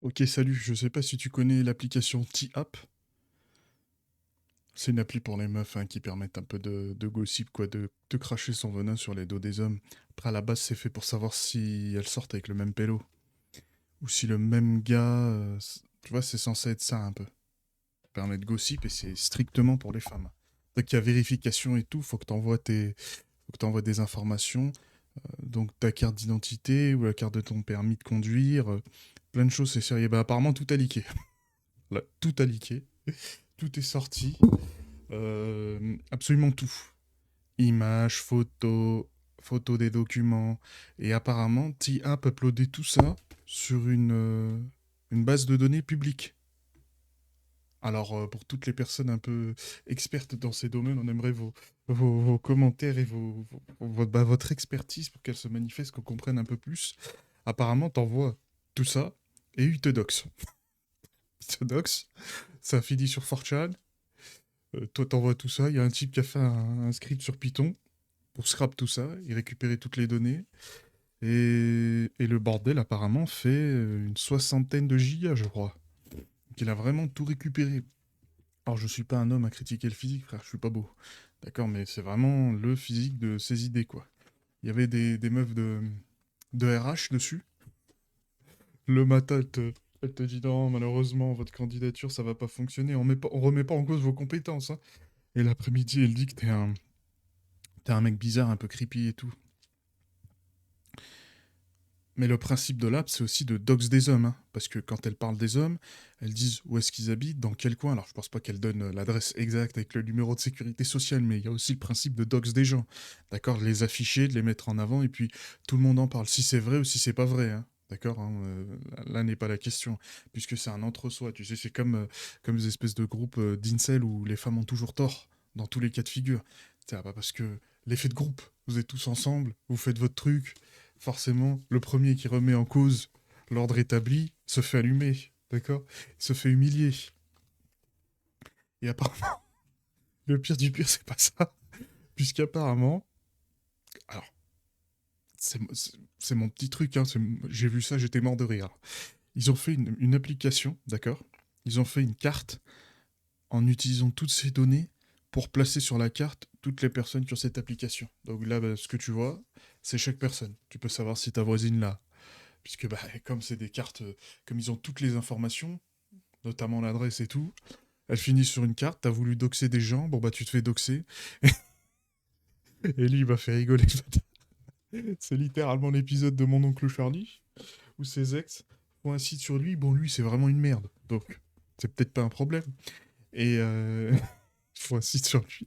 Ok, salut, je sais pas si tu connais l'application T-App. C'est une appli pour les meufs hein, qui permettent un peu de gossip, quoi, de cracher son venin sur les dos des hommes. Après, à la base, c'est fait pour savoir si elles sortent avec le même pélo. Ou si le même gars. Tu vois, c'est censé être ça un peu. Ça permet de gossip et c'est strictement pour les femmes. Donc, il y a vérification et tout, faut que t'envoies des informations. Donc, ta carte d'identité ou la carte de ton permis de conduire. Plein de choses, c'est sérieux. Bah, apparemment, tout a leaké. Là, tout a leaké. Tout est sorti. Absolument tout. Images, photos, photos des documents. Et apparemment, T-App uploadait tout ça sur une base de données publique. Alors, pour toutes les personnes un peu expertes dans ces domaines, on aimerait vos commentaires et votre expertise pour qu'elle se manifeste, qu'on comprenne un peu plus. Apparemment, t'envoies tout ça et ils te doxent. Ils te doxent. Ça finit sur 4chan. Toi, t'envoies tout ça. Il y a un type qui a fait un script sur Python pour scrap tout ça et récupérer toutes les données. Et le bordel, apparemment, fait une soixantaine de gigas, je crois. Donc, il a vraiment tout récupéré. Alors, je suis pas un homme à critiquer le physique, frère, je suis pas beau. D'accord, mais c'est vraiment le physique de ses idées, quoi. Il y avait des meufs de RH dessus. Le matin, elle te dit non, malheureusement, votre candidature, ça va pas fonctionner. On remet pas en cause vos compétences, hein. Et l'après-midi, elle dit que t'es un mec bizarre, un peu creepy et tout. Mais le principe de l'app, c'est aussi de dox des hommes, hein. Parce que quand elles parlent des hommes, elles disent où est-ce qu'ils habitent, dans quel coin. Alors, je pense pas qu'elles donnent l'adresse exacte avec le numéro de sécurité sociale, mais il y a aussi le principe de dox des gens. D'accord. De les afficher, de les mettre en avant, et puis tout le monde en parle. Si c'est vrai ou si c'est pas vrai, hein. D'accord, hein, là n'est pas la question, puisque c'est un entre-soi. Tu sais, c'est comme des espèces de groupes d'incel où les femmes ont toujours tort, dans tous les cas de figure. C'est pas parce que l'effet de groupe, vous êtes tous ensemble, vous faites votre truc, forcément, le premier qui remet en cause l'ordre établi se fait allumer, d'accord. Il se fait humilier. Et apparemment, le pire du pire, c'est pas ça. Puisqu'apparemment, alors, c'est mon petit truc, hein, j'ai vu ça, j'étais mort de rire. Ils ont fait une application, d'accord. Ils ont fait une carte en utilisant toutes ces données pour placer sur la carte toutes les personnes qui ont cette application. Donc là, bah, ce que tu vois, c'est chaque personne. Tu peux savoir si ta voisine l'a. Puisque bah, comme c'est des cartes, comme ils ont toutes les informations, notamment l'adresse et tout, elles finissent sur une carte, t'as voulu doxer des gens, bon bah tu te fais doxer, et lui il m'a fait rigoler. C'est littéralement l'épisode de Mon oncle Charlie, où ses ex font un site sur lui, bon lui c'est vraiment une merde, donc c'est peut-être pas un problème. Et ils font un site sur lui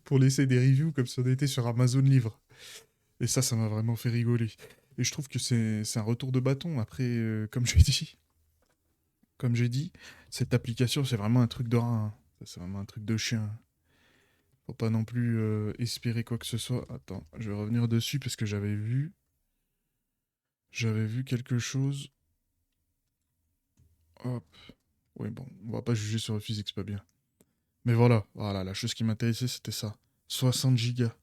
pour laisser des reviews comme si on était sur Amazon Livre. Et ça m'a vraiment fait rigoler. Et je trouve que c'est un retour de bâton. Après, comme j'ai dit, cette application, c'est vraiment un truc de rat, hein. C'est vraiment un truc de chien. Faut pas non plus espérer quoi que ce soit. Attends, je vais revenir dessus parce que j'avais vu quelque chose. Hop. Oui, bon, on va pas juger sur le physique, c'est pas bien. Mais voilà, la chose qui m'intéressait, c'était ça. 60 gigas,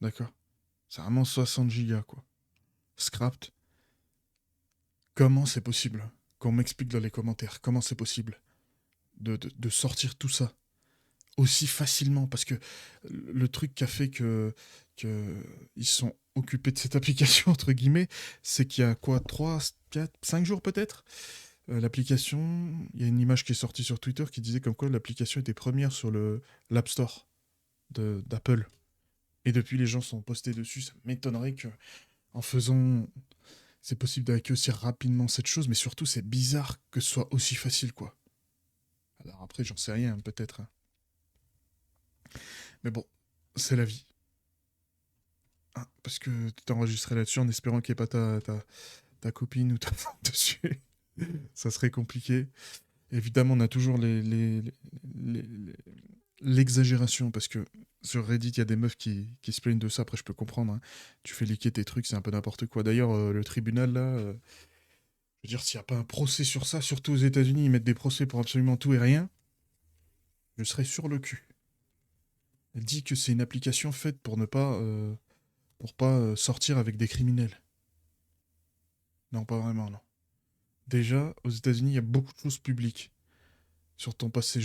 d'accord. C'est vraiment 60 gigas, quoi. Scrapped. Comment c'est possible? Qu'on m'explique dans les commentaires. Comment c'est possible de sortir tout ça aussi facilement, parce que le truc qui a fait que ils sont occupés de cette application entre guillemets, c'est qu'il y a quoi, 3 4 5 jours peut-être, l'application, il y a une image qui est sortie sur Twitter qui disait comme quoi l'application était première sur le l'App Store d'Apple. Et depuis les gens sont postés dessus, ça m'étonnerait que en faisant c'est possible d'hacker aussi rapidement cette chose, mais surtout c'est bizarre que ce soit aussi facile, quoi. Alors après j'en sais rien peut-être, hein. Mais bon, c'est la vie. Ah, parce que tu t'es enregistré là-dessus en espérant qu'il n'y ait pas ta copine ou ta femme dessus. Ça serait compliqué. Évidemment, on a toujours l'exagération, parce que sur Reddit, il y a des meufs qui se plaignent de ça. Après, je peux comprendre, hein. Tu fais liquer tes trucs, c'est un peu n'importe quoi. D'ailleurs, le tribunal, là, je veux dire, s'il n'y a pas un procès sur ça, surtout aux États-Unis, ils mettent des procès pour absolument tout et rien, je serais sur le cul. Elle dit que c'est une application faite pour pas sortir avec des criminels. Non, pas vraiment, non. Déjà, aux États-Unis, il y a beaucoup de choses publiques sur ton passé.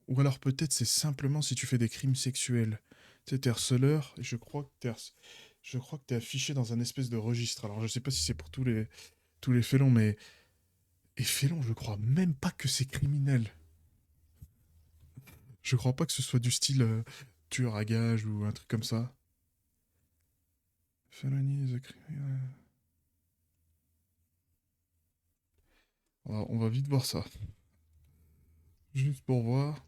Ou alors peut-être c'est simplement si tu fais des crimes sexuels. Tu sais, t'es harceleur, et je crois que t'es affiché dans un espèce de registre. Alors je sais pas si c'est pour tous les félons, mais... Et félon, je crois même pas que c'est criminel. Je crois pas que ce soit du style tueur à gage ou un truc comme ça. Felony is a on va vite voir ça. Juste pour voir.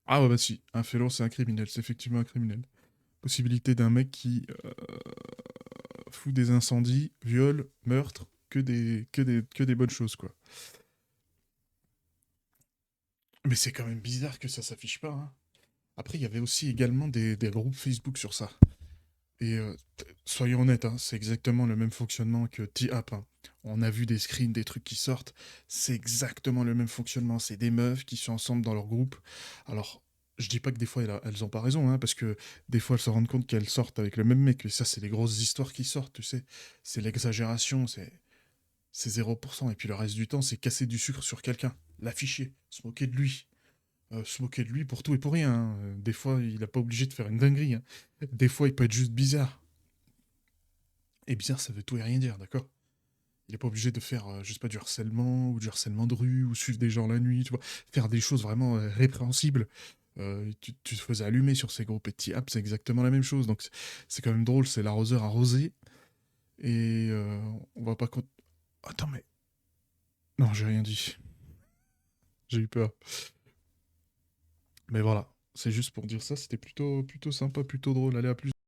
Ah ouais, bah si, un félon c'est un criminel, c'est effectivement un criminel. Possibilité d'un mec qui fout des incendies, viol, meurtre, que des bonnes choses quoi. Mais c'est quand même bizarre que ça s'affiche pas, hein. Après, il y avait aussi également des groupes Facebook sur ça. Et soyons honnêtes, hein, c'est exactement le même fonctionnement que T-App, hein. On a vu des screens, des trucs qui sortent. C'est exactement le même fonctionnement. C'est des meufs qui sont ensemble dans leur groupe. Alors, je dis pas que des fois elles ont pas raison, hein, parce que des fois elles se rendent compte qu'elles sortent avec le même mec. Et ça, c'est les grosses histoires qui sortent, tu sais. C'est l'exagération, c'est 0%. Et puis le reste du temps, c'est casser du sucre sur quelqu'un, l'afficher, se moquer de lui. Se moquer de lui pour tout et pour rien, hein. Des fois, il n'a pas obligé de faire une dinguerie, hein. Des fois, il peut être juste bizarre. Et bizarre, ça veut tout et rien dire, d'accord? Il n'est pas obligé de faire, je sais pas, du harcèlement, ou du harcèlement de rue, ou suivre des gens la nuit, tu vois. Faire des choses vraiment répréhensibles. Tu te faisais allumer sur ces gros petits apps, c'est exactement la même chose. Donc c'est quand même drôle, c'est l'arroseur arrosé. Et on va pas... Attends, mais... Non, j'ai rien dit. J'ai eu peur. Mais voilà, c'est juste pour dire ça, c'était plutôt sympa, plutôt drôle. Allez, à plus.